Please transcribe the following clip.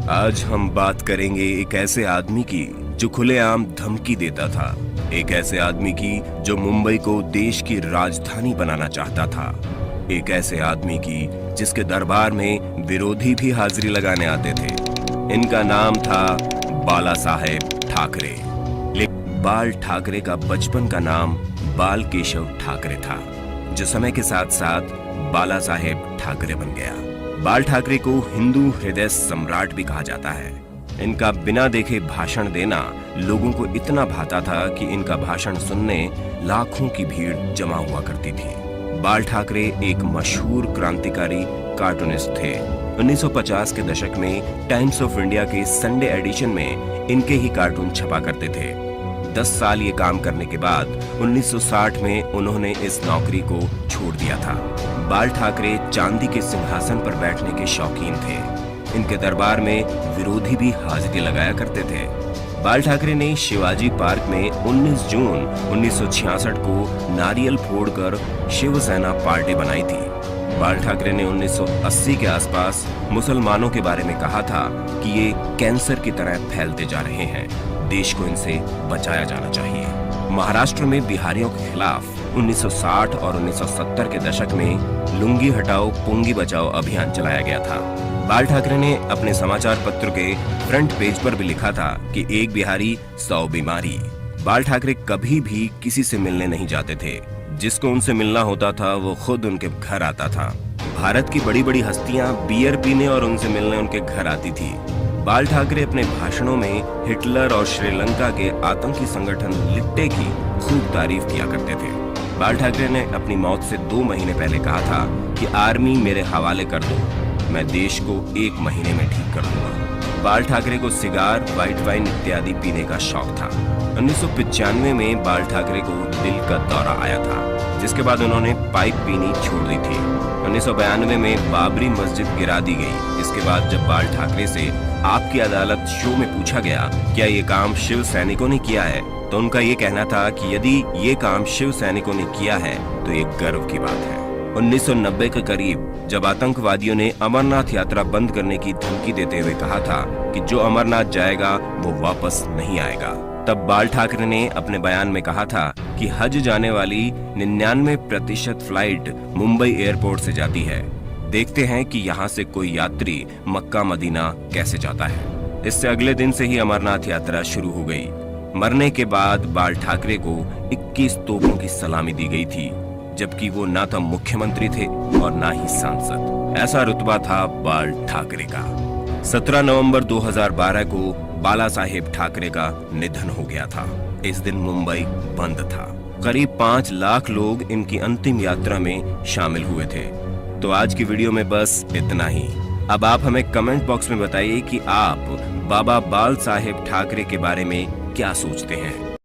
आज हम बात करेंगे एक ऐसे आदमी की जो खुलेआम धमकी देता था, एक ऐसे आदमी की जो मुंबई को देश की राजधानी बनाना चाहता था, एक ऐसे आदमी की जिसके दरबार में विरोधी भी हाजिरी लगाने आते थे। इनका नाम था बाला साहेब ठाकरे। लेकिन बाल ठाकरे का बचपन का नाम बाल केशव ठाकरे था, जो समय के साथ साथ बाला साहेब ठाकरे बन गया। बाल ठाकरे को हिंदू हृदय सम्राट भी कहा जाता है। इनका बिना देखे भाषण देना लोगों को इतना भाता था कि इनका भाषण सुनने लाखों की भीड़ जमा हुआ करती थी। बाल ठाकरे एक मशहूर क्रांतिकारी कार्टूनिस्ट थे। 1950 के दशक में टाइम्स ऑफ इंडिया के संडे एडिशन में इनके ही कार्टून छपा करते थे। 10 साल ये काम करने के बाद 1960 में उन्होंने इस नौकरी को छोड़ दिया था। बाल ठाकरे चांदी के सिंहासन पर बैठने के शौकीन थे। इनके दरबार में विरोधी भी हाजिरी लगाया करते थे। बाल ठाकरे ने शिवाजी पार्क में 19 जून 1966 को नारियल फोड़कर शिवसेना पार्टी बनाई थी। बाल ठाकरे ने 1980 के आसपास मुसलमानों के बारे में कहा था कि ये कैंसर की तरह फैलते जा रहे हैं, देश को इनसे बचाया जाना चाहिए। महाराष्ट्र में बिहारियों के खिलाफ 1960 और 1970 के दशक में लुंगी हटाओ पुंगी बचाओ अभियान चलाया गया था। बाल ठाकरे ने अपने समाचार पत्र के फ्रंट पेज पर भी लिखा था कि एक बिहारी 100 बीमारी। बाल ठाकरे कभी भी किसी से मिलने नहीं जाते थे। जिसको उनसे मिलना होता था वो खुद उनके घर आता था। भारत की बड़ी बड़ी हस्तियां बियर पीने और उनसे मिलने उनके घर आती थी। बाल ठाकरे अपने भाषणों में हिटलर और श्रीलंका के आतंकी संगठन लिट्टे की खूब तारीफ किया करते थे। बाल ठाकरे ने अपनी मौत से 2 महीने पहले कहा था कि आर्मी मेरे हवाले कर दो, मैं देश को 1 महीने में ठीक कर दूंगा। बाल ठाकरे को सिगार, व्हाइट वाइन इत्यादि पीने का शौक था। 1995 में बाल ठाकरे को दिल का दौरा आया था, जिसके बाद उन्होंने पाइप पीनी छोड़ दी थी। 1992 में बाबरी मस्जिद गिरा दी गई। इसके बाद जब बाल ठाकरे से आपकी अदालत शो में पूछा गया क्या ये काम शिव सैनिकों ने किया है, तो उनका ये कहना था कि यदि ये काम शिव सैनिकों ने किया है तो ये गर्व की बात है। 1990 के करीब जब आतंकवादियों ने अमरनाथ यात्रा बंद करने की धमकी देते हुए कहा था कि जो अमरनाथ जाएगा वो वापस नहीं आएगा, तब बाल ठाकरे ने अपने बयान में कहा था कि हज जाने वाली 99% फ्लाइट मुंबई एयरपोर्ट से जाती है। देखते हैं कि यहाँ से कोई यात्री मक्का मदीना कैसे जाता है। इससे अगले दिन से ही अमरनाथ यात्रा शुरू हो गई। मरने के बाद बाल ठाकरे को 21 तोपों की सलामी दी गई थी, जबकि वो ना तो मुख्यमंत्री थे और ना ही सांसद। ऐसा रुतबा था बाल ठाकरे का। 17 नवंबर 2012 को बाला साहेब ठाकरे का निधन हो गया था। इस दिन मुंबई बंद था। करीब 5 लाख लोग इनकी अंतिम यात्रा में शामिल हुए थे। तो आज की वीडियो में बस इतना ही। अब आप हमें कमेंट बॉक्स में बताइए कि आप बाबा बाल साहेब ठाकरे के बारे में क्या सोचते हैं।